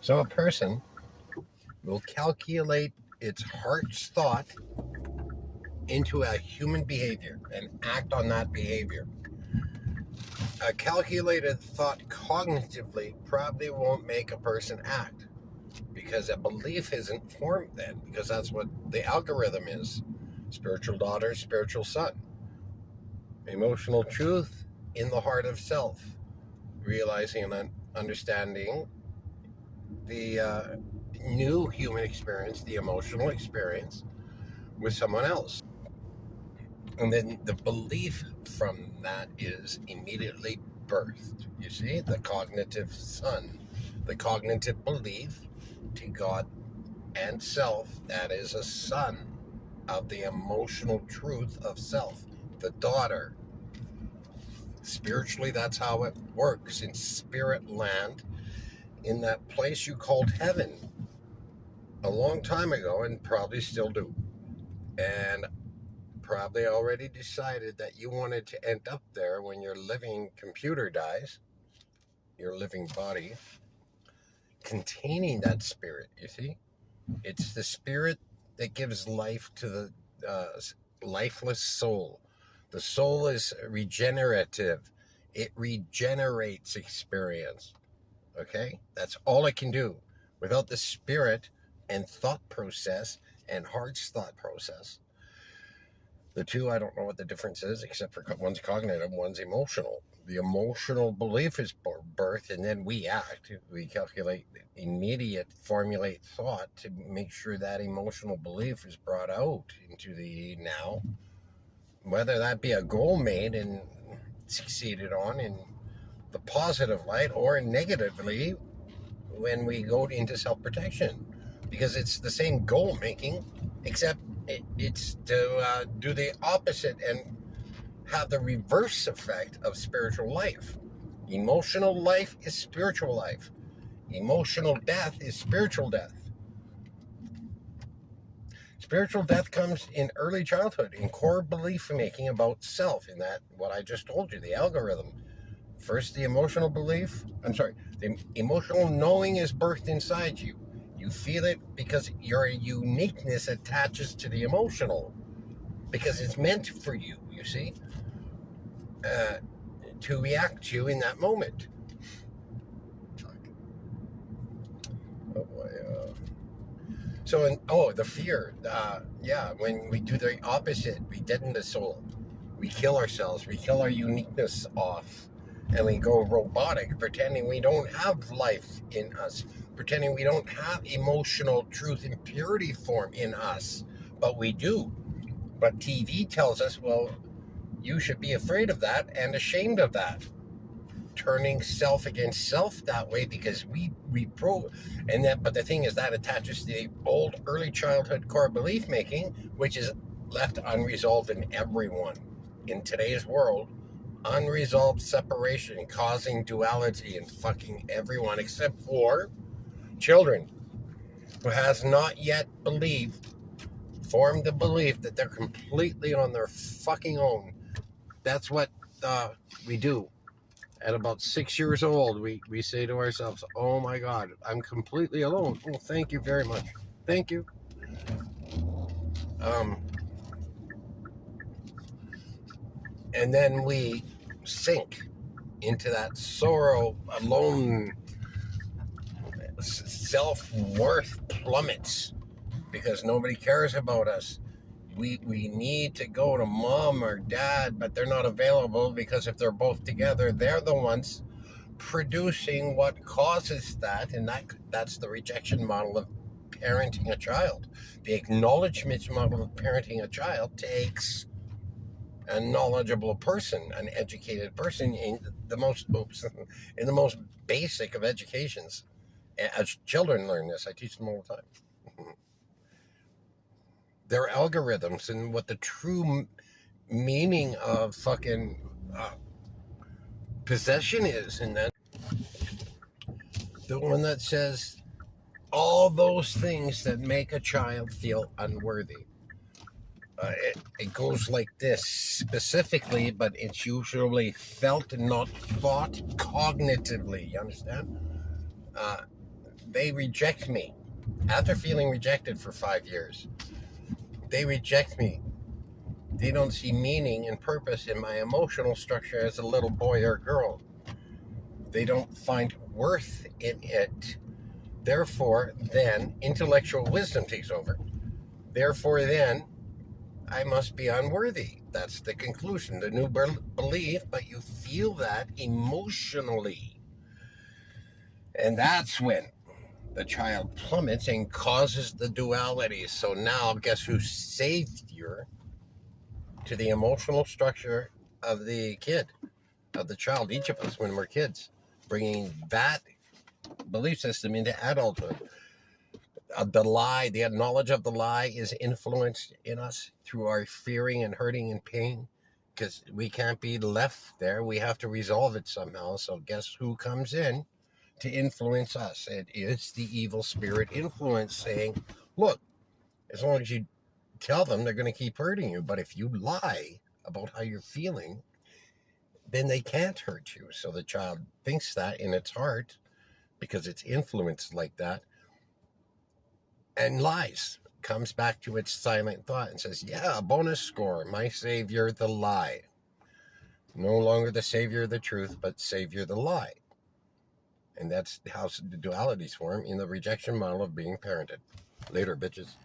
So a person will calculate its heart's thought into a human behavior and act on that behavior. A calculated thought cognitively probably won't make a person act because a belief isn't formed then, because that's what the algorithm is. Spiritual daughter, spiritual son. Emotional truth in the heart of self. Realizing and understanding the new human experience, the emotional experience with someone else. And then the belief from that is immediately birthed. You see, the cognitive son, the cognitive belief to God and self, that is a son of the emotional truth of self, the daughter. Spiritually, that's how it works in spirit land, in that place you called heaven a long time ago, and probably still do. And probably already decided that you wanted to end up there when your living computer dies, your living body, containing that spirit, you see? It's the spirit that gives life to the lifeless soul. The soul is regenerative. It regenerates experience, okay? That's all it can do. Without the spirit and thought process and heart's thought process, the two, I don't know what the difference is, except for one's cognitive, one's emotional. The emotional belief is birth, and then we act. We calculate, immediate, formulate thought to make sure that emotional belief is brought out into the now. Whether that be a goal made and succeeded on in the positive light or negatively when we go into self-protection. Because it's the same goal making, except it's to do the opposite and have the reverse effect of spiritual life. Emotional life is spiritual life. Emotional death is spiritual death. Spiritual death comes in early childhood, in core belief making about self, in that, what I just told you, the algorithm. First, the emotional belief, the emotional knowing is birthed inside you. You feel it because your uniqueness attaches to the emotional, because it's meant for you, you see, to react to in that moment. Oh boy. The fear. When we do the opposite, we deaden the soul. We kill ourselves. We kill our uniqueness off. And we go robotic, pretending we don't have life in us, pretending we don't have emotional truth and purity form in us. But we do. But TV tells us, well, you should be afraid of that and ashamed of that. Turning self against self that way, because but the thing is, that attaches to the old early childhood core belief making, which is left unresolved in everyone in today's world. Unresolved separation causing duality in fucking everyone except for children, who has not yet formed the belief that they're completely on their fucking own. That's what we do. At about 6 years old, we say to ourselves, oh my God, I'm completely alone. Oh, thank you very much. Thank you. And then we sink into that sorrow, alone. Self-worth plummets because nobody cares about us. We need to go to mom or dad, but they're not available, because if they're both together, they're the ones producing what causes that, and that's the rejection model of parenting a child. The acknowledgement model of parenting a child takes a knowledgeable person, an educated person, in the most basic of educations. As children learn this, I teach them all the time. Their algorithms and what the true meaning of fucking possession is, and that the one that says all those things that make a child feel unworthy. It goes like this specifically, but it's usually felt and not thought cognitively. You understand? they reject me. After feeling rejected for 5 years, they reject me. They don't see meaning and purpose in my emotional structure as a little boy or girl. They don't find worth in it. Therefore, then, intellectual wisdom takes over. Therefore, then, I must be unworthy. That's the conclusion, the new belief, but you feel that emotionally. And that's when the child plummets and causes the duality. So now, guess who's savior to the emotional structure of the kid, of the child, each of us when we're kids, bringing that belief system into adulthood. The lie, the knowledge of the lie is influenced in us through our fearing and hurting and pain, because we can't be left there. We have to resolve it somehow. So guess who comes in to influence us? It is the evil spirit influence saying, look, as long as you tell them, they're going to keep hurting you. But if you lie about how you're feeling, then they can't hurt you. So the child thinks that in its heart, because it's influenced like that, and lies, comes back to its silent thought and says, yeah, a bonus score, my savior, the lie. No longer the savior of the truth, but savior the lie. And that's how the dualities form in the rejection model of being parented. Later, bitches.